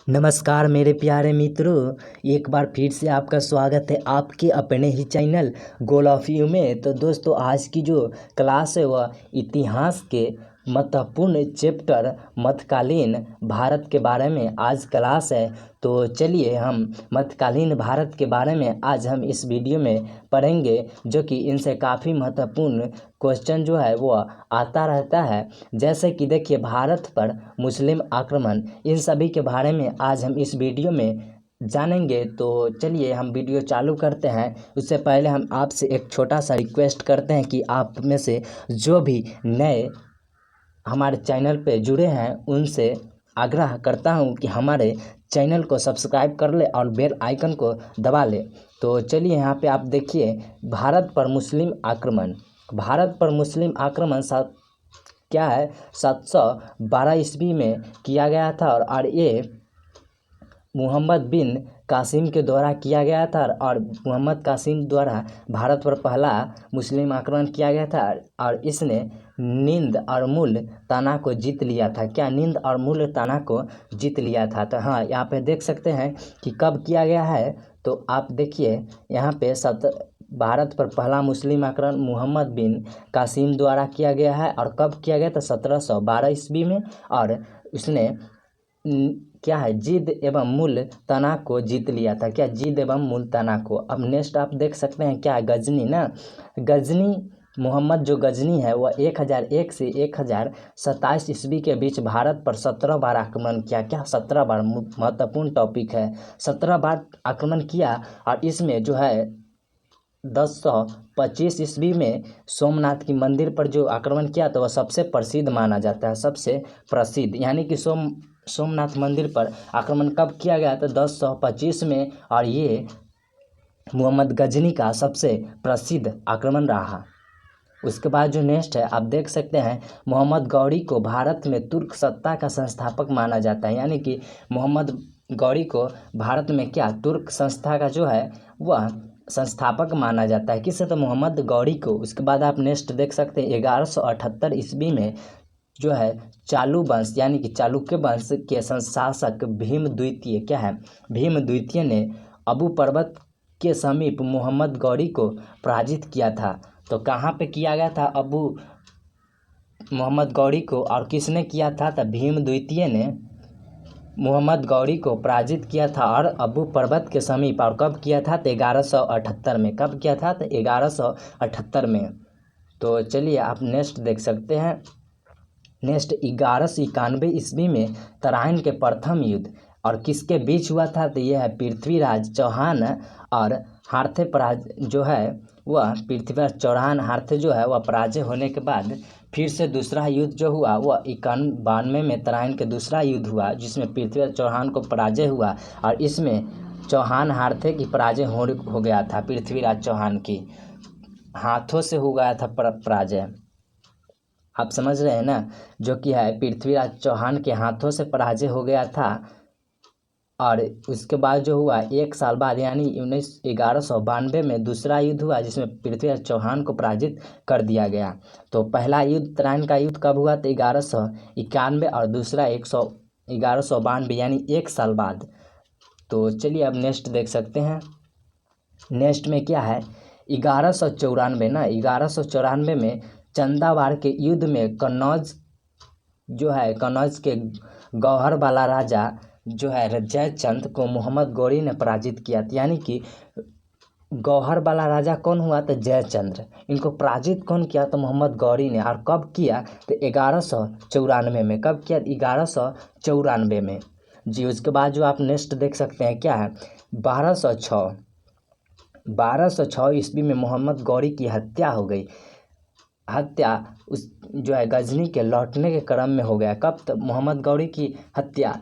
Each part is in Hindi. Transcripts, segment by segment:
नमस्कार मेरे प्यारे मित्रों, एक बार फिर से आपका स्वागत है आपके अपने ही चैनल गोल ऑफ यू में। तो दोस्तों, आज की जो क्लास है वह इतिहास के महत्वपूर्ण चैप्टर मध्यकालीन भारत के बारे में आज क्लास है। तो चलिए हम मध्यकालीन भारत के बारे में आज हम इस वीडियो में पढ़ेंगे, जो कि इनसे काफ़ी महत्वपूर्ण क्वेश्चन जो है वो आता रहता है। जैसे कि देखिए, भारत पर मुस्लिम आक्रमण, इन सभी के बारे में आज हम इस वीडियो में जानेंगे। तो चलिए हम वीडियो चालू करते हैं। उससे पहले हम आपसे एक छोटा सा रिक्वेस्ट करते हैं कि आप में से जो भी नए हमारे चैनल पे जुड़े हैं उनसे आग्रह करता हूं कि हमारे चैनल को सब्सक्राइब कर ले और बेल आइकन को दबा ले। तो चलिए यहाँ पे आप देखिए, भारत पर मुस्लिम आक्रमण। भारत पर मुस्लिम आक्रमण क्या है, 712 ईस्वी में किया गया था और ये मोहम्मद बिन कासिम के द्वारा किया गया था। और मोहम्मद कासिम द्वारा भारत पर पहला मुस्लिम आक्रमण किया गया था और इसने नींद और मूल ताना को जीत लिया था। क्या नींद और मूल ताना को जीत लिया था। तो हाँ, यहाँ पे देख सकते हैं कि कब किया गया है। तो आप देखिए यहाँ पे भारत पर पहला मुस्लिम आक्रमण मोहम्मद बिन कासिम द्वारा किया गया है। और कब किया गया था, 1712 ईस्वी में। और उसने क्या है, जीद एवं मूल तना को जीत लिया था। क्या, जीद एवं मूल तना को। अब नेक्स्ट आप देख सकते हैं क्या है, गजनी ना। गजनी मोहम्मद जो गजनी है वह 1001 से 1027 ईस्वी के बीच भारत पर 17 बार आक्रमण किया। क्या, 17 बार, महत्वपूर्ण टॉपिक है। 17 बार आक्रमण किया और इसमें जो है 1025 ईस्वी में सोमनाथ की मंदिर पर जो आक्रमण किया तो वह सबसे प्रसिद्ध माना जाता है। सबसे प्रसिद्ध यानी कि सोमनाथ मंदिर पर आक्रमण कब किया गया था, 1025 में। और ये मोहम्मद गजनी का सबसे प्रसिद्ध आक्रमण रहा। उसके बाद जो नेक्स्ट है आप देख सकते हैं, मोहम्मद गौरी को भारत में तुर्क सत्ता का संस्थापक माना जाता है। यानी कि मोहम्मद गौरी को भारत में क्या, तुर्क संस्था का जो है वह संस्थापक माना जाता है। किससे, तो मोहम्मद गौरी को। उसके बाद आप नेक्स्ट देख सकते हैं, 1178 ईस्वी में जो है चालू वंश यानी कि चालुक्य वंश के शासक भीम द्वितीय, क्या है, भीम द्वितीय ने अबू पर्वत के समीप मोहम्मद गौरी को पराजित किया था। तो कहाँ पे किया गया था अबू मोहम्मद गौरी को, और किसने किया था, तो भीम द्वितीय ने मोहम्मद गौरी को पराजित किया था और अबू पर्वत के समीप। और कब किया था, तो 1178 में। कब किया था, तो 1178 में। तो चलिए आप नेक्स्ट देख सकते हैं। नेक्स्ट 1191 ईस्वी में तराइन के प्रथम युद्ध और किसके बीच हुआ था, तो यह है पृथ्वीराज चौहान और हार्थे जो है वह पृथ्वीराज चौहान हार्थे जो है वह पराजय होने के बाद फिर से दूसरा युद्ध जो हुआ वह 91 में तराइन के दूसरा युद्ध हुआ, जिसमें पृथ्वीराज चौहान को पराजय हुआ। और इसमें चौहान हार्थे की पराजय हो गया था। पृथ्वीराज चौहान की हाथों से हो गया था पराजय। आप समझ रहे हैं ना, जो कि है पृथ्वीराज चौहान के हाथों से पराजय हो गया था। और उसके बाद जो हुआ, एक साल बाद यानी 1192 में दूसरा युद्ध हुआ, जिसमें पृथ्वीराज चौहान को पराजित कर दिया गया। तो पहला युद्ध तराइन का युद्ध कब हुआ, तो 1191 और दूसरा 1192 यानी एक साल बाद। तो चलिए अब नेक्स्ट देख सकते हैं। नेक्स्ट में क्या है, 1194 ना, 1194 में चंदावार के युद्ध में कन्नौज जो है, कन्नौज के गौहर वाला राजा जो है जयचंद को मोहम्मद गौरी ने पराजित किया। यानी कि गौहर वाला राजा कौन हुआ, तो जयचंद्र। इनको पराजित कौन किया, तो मोहम्मद गौरी ने। और कब किया, तो 1194 में। कब किया, 1194 में जी। उसके बाद जो आप नेक्स्ट देख सकते हैं क्या है, 1206 ईस्वी में मोहम्मद गौरी की हत्या हो गई। हत्या उस जो है गजनी के लौटने के क्रम में हो गया। कब, तो मोहम्मद गौरी की हत्या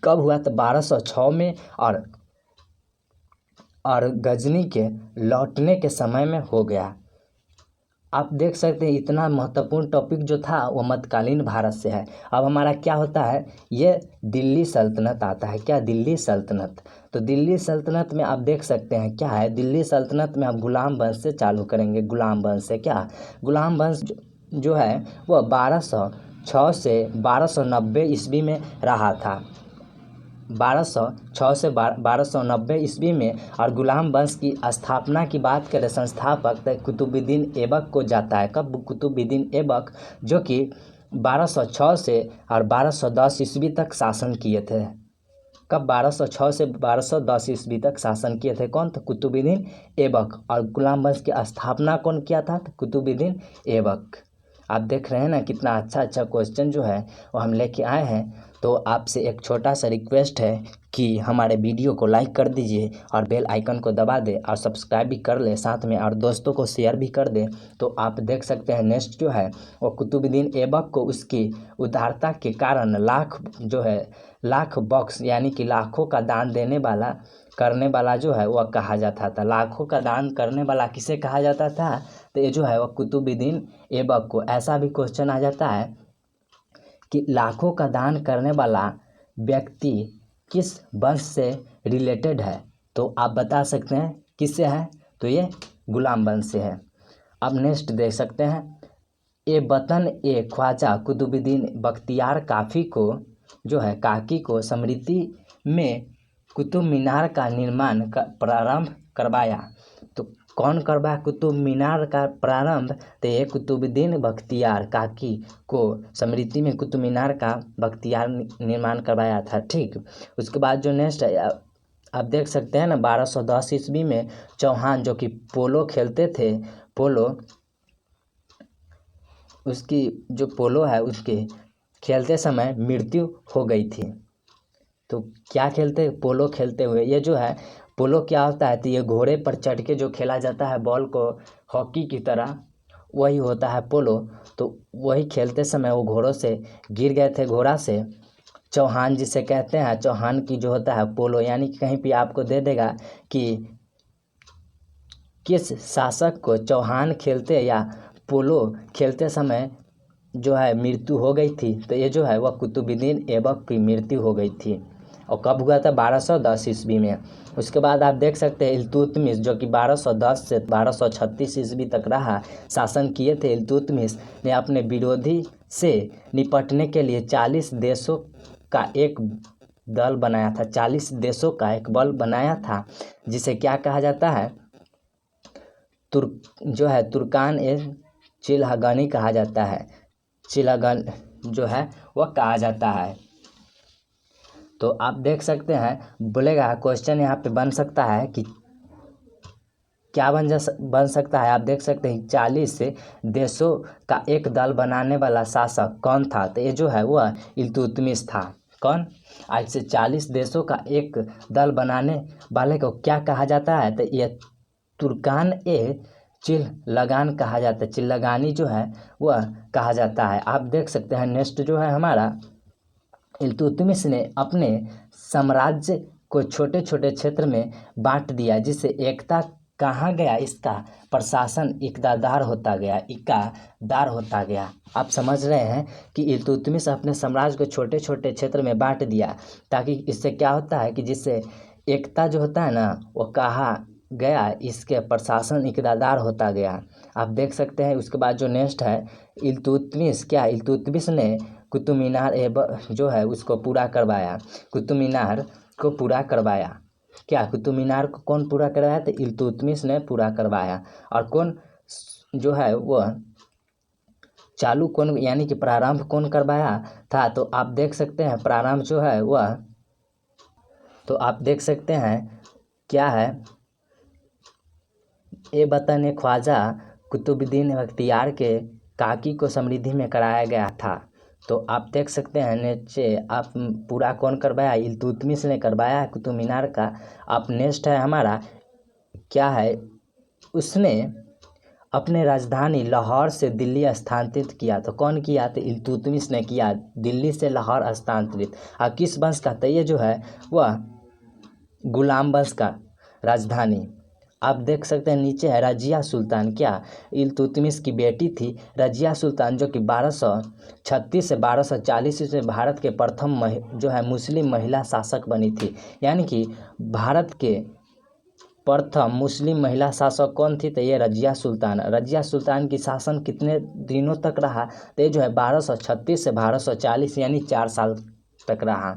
कब हुआ, तो 1206 में। और गजनी के लौटने के समय में हो गया। आप देख सकते हैं इतना महत्वपूर्ण टॉपिक जो था वो मध्यकालीन भारत से है। अब हमारा क्या होता है, ये दिल्ली सल्तनत आता है। क्या, दिल्ली सल्तनत। तो दिल्ली सल्तनत में आप देख सकते हैं क्या है, दिल्ली सल्तनत में आप गुलाम वंश से चालू करेंगे। गुलाम वंश से क्या, गुलाम वंश जो है वह 1206 से 1290 ईस्वी में रहा था। 1206 से 1290 ईस्वी में। और गुलाम वंश की स्थापना की बात करें, संस्थापक तो कुतुबुद्दीन ऐबक को जाता है। कब? कुतुबुद्दीन ऐबक, जो कि 1206 से और 1210 ईस्वी तक शासन किए थे। कब? 1206 से 1210 ईस्वी तक शासन किए थे। कौन? तो कुतुबुद्दीन ऐबक। और गुलाम वंश की स्थापना कौन किया था? तो कुतुबुद्दीन ऐबक। आप देख रहे हैं ना, कितना अच्छा अच्छा क्वेश्चन जो है वो हम लेके आए हैं। तो आपसे एक छोटा सा रिक्वेस्ट है कि हमारे वीडियो को लाइक कर दीजिए और बेल आइकन को दबा दे और सब्सक्राइब भी कर ले साथ में, और दोस्तों को शेयर भी कर दे। तो आप देख सकते हैं नेक्स्ट जो है वो कुतुबुद्दीन ऐबक को उसकी उदारता के कारण लाख बख्श यानी कि लाखों का दान देने वाला करने वाला जो है वह कहा जाता था। लाखों का दान करने वाला किसे कहा जाता था? तो ये जो है वह कुतुबुद्दीन ऐबक को। ऐसा भी क्वेश्चन आ जाता है कि लाखों का दान करने वाला व्यक्ति किस वंश से रिलेटेड है? तो आप बता सकते हैं किससे है? तो ये गुलाम वंश से है। अब नेक्स्ट देख सकते हैं, ए वतन ए ख्वाजा कुतुबुद्दीन बख्तियार काकी को स्मृति में कुतुब मीनार का निर्माण प्रारंभ करवाया। तो कौन करवाया कुतुब मीनार का प्रारंभ? तो ये कुतुबुद्दीन बख्तियार काकी को स्मृति में कुतुब मीनार का बख्तियार निर्माण करवाया था। ठीक, उसके बाद जो नेक्स्ट है आप देख सकते हैं ना, 1210 ईस्वी में चौहान जो कि पोलो खेलते थे, उसकी जो पोलो है उसके खेलते समय मृत्यु हो गई थी। तो क्या खेलते? पोलो खेलते हुए। ये जो है पोलो क्या होता है? तो ये घोड़े पर चढ़ के जो खेला जाता है बॉल को हॉकी की तरह, वही होता है पोलो। तो वही खेलते समय वो घोड़ों से गिर गए थे, घोड़ा से। चौहान जिसे कहते हैं, चौहान की जो होता है पोलो, यानी कि कहीं भी आपको दे देगा कि किस शासक को चौहान खेलते या पोलो खेलते समय जो है मृत्यु हो गई थी। तो ये जो है वह कुतुबुद्दीन ऐबक की मृत्यु हो गई थी। और कब हुआ था? 1210 ईस्वी में। उसके बाद आप देख सकते हैं इल्तुतमिश, जो कि 1210 से 1236 ईस्वी तक रहा, शासन किए थे। इल्तुतमिश ने अपने विरोधी से निपटने के लिए 40 देशों का एक दल बनाया था। 40 देशों का एक बल बनाया था, जिसे क्या कहा जाता है? तुर्कान ए चिलहगनी कहा जाता है। चिलहगन जो है वह कहा जाता है। तो आप देख सकते हैं, बोलेगा क्वेश्चन यहाँ पे बन सकता है कि क्या बन सकता है? आप देख सकते हैं 40 देशों का एक दल बनाने वाला शासक कौन था? तो ये जो है वह इल्तुतमिश था। कौन? आज से 40 देशों का एक दल बनाने वाले को क्या कहा जाता है? तो ये तुर्कान ए चिलहगन कहा जाता है। चिलहगनी जो है वह कहा जाता है। आप देख सकते हैं नेक्स्ट जो है हमारा, इल्तुतमिश ने अपने साम्राज्य को छोटे छोटे क्षेत्र में बांट दिया, जिससे एकता कहाँ गया? इसका प्रशासन इकदार होता गया। आप समझ रहे हैं कि इल्तुतमिश अपने साम्राज्य को छोटे छोटे क्षेत्र में बांट दिया, ताकि इससे क्या होता है कि जिससे एकता जो होता है ना वो कहाँ गया? इसके प्रशासन इकदार होता गया। आप देख सकते हैं। उसके बाद जो नेक्स्ट है, इल्तुतमिश ने कुतुब मीनार जो है उसको पूरा करवाया। कुतुब मीनार को पूरा करवाया। क्या? कुतुब मीनार को कौन पूरा करवाया? तो इल्तुतमिश ने पूरा करवाया। और कौन जो है वह चालू कौन यानी कि प्रारंभ कौन करवाया था? तो आप देख सकते हैं प्रारंभ जो है वह, तो आप देख सकते हैं क्या है, ए वतन ए ख्वाजा कुतुबुद्दीन बख्तियार के काकी को समृद्धि में कराया गया था। तो आप देख सकते हैं नीचे आप पूरा कौन करवाया? इल्तुतमिश ने करवाया कुतुब मीनार का। आप नेक्स्ट है हमारा क्या है, उसने अपने राजधानी लाहौर से दिल्ली स्थानांतरित किया। तो कौन किया? तो इल्तुतमिश ने किया, दिल्ली से लाहौर स्थानांतरित। और किस वंश का? तो ये जो है वह गुलाम वंश का राजधानी। आप देख सकते हैं नीचे है रजिया सुल्तान। क्या? इल्तुतमिश की बेटी थी रजिया सुल्तान, जो कि 1236 से 1240 से भारत के प्रथम जो है मुस्लिम महिला शासक बनी थी। यानी कि भारत के प्रथम मुस्लिम महिला शासक कौन थी? तो ये रजिया सुल्तान। रजिया सुल्तान की शासन कितने दिनों तक रहा? तो ये जो है 1236 से 1240 यानी 4 साल तक रहा।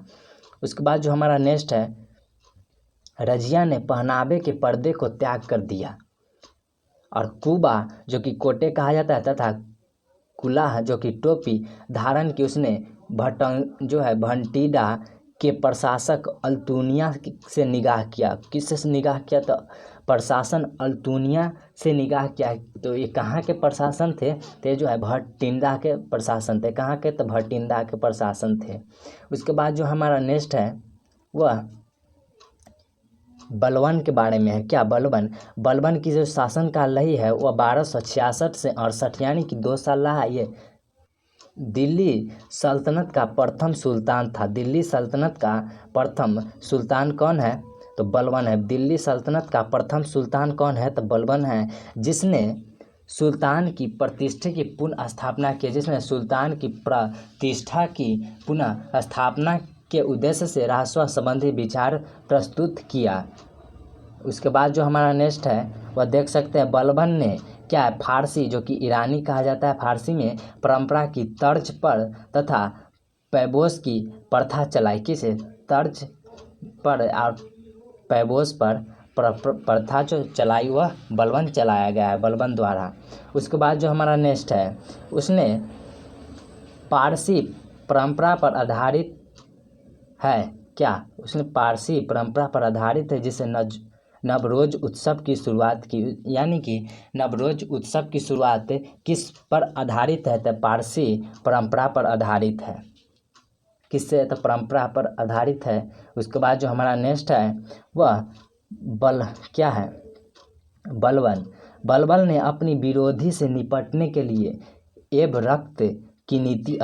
उसके बाद जो हमारा नेक्स्ट है, रजिया ने पहनावे के पर्दे को त्याग कर दिया। और कुबा जो कि कोटे कहा जाता है तथा कुलाह जो कि टोपी धारण की उसने भंटीडा के प्रशासक अल्तुनिया से निगाह किया। किससे निगाह किया? तो प्रशासन अल्तुनिया से निगाह किया। तो ये कहाँ के प्रशासन थे? तो ये जो है भटिंडा के प्रशासन थे। कहाँ के? तो भटिंडा के प्रशासन थे। उसके बाद जो हमारा नेक्स्ट है वह बलबन के बारे में है। क्या? बलबन की जो शासनकाल रही है वह 1266 से 68 यानी कि 2 साल रहा। ये दिल्ली सल्तनत का प्रथम सुल्तान था। दिल्ली सल्तनत का प्रथम सुल्तान कौन है? तो बलबन है। दिल्ली सल्तनत का प्रथम सुल्तान कौन है? तो बलबन है, जिसने सुल्तान की प्रतिष्ठा की पुनः स्थापना की। जिसने सुल्तान की प्रतिष्ठा की पुनः स्थापना के उद्देश्य से राजस्व संबंधी विचार प्रस्तुत किया। उसके बाद जो हमारा नेक्स्ट है वह देख सकते हैं, बलबन ने क्या है, फारसी जो कि ईरानी कहा जाता है, फारसी में परंपरा की तर्ज पर तथा पैबोस की प्रथा चलाई। किस तर्ज पर और पैबोस पर प्रथा जो चलाई वह बलबन चलाया गया है, बलबन द्वारा। उसके बाद जो हमारा नेक्स्ट है, उसने पारसी परंपरा पर आधारित है। क्या? उसने पारसी परंपरा पर आधारित है, जिसे नवरोज उत्सव की शुरुआत की। यानी कि नवरोज उत्सव की शुरुआत किस पर आधारित है? तो पारसी परंपरा पर आधारित है। किससे? तो परंपरा पर आधारित है। उसके बाद जो हमारा नेक्स्ट है वह क्या है? बलबन ने अपनी विरोधी से निपटने के लिए एब रक्त की नीति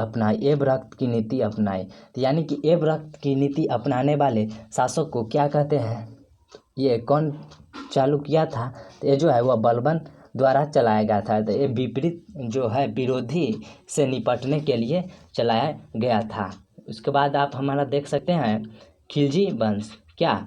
अपनाई। तो यानी कि एब रक्त की नीति अपनाने वाले शासक को क्या कहते हैं? ये कौन चालू किया था? तो ये जो है वह बलबन द्वारा चलाया गया था। तो ये विपरीत जो है विरोधी से निपटने के लिए चलाया गया था। उसके बाद आप हमारा देख सकते हैं खिलजी वंश। क्या?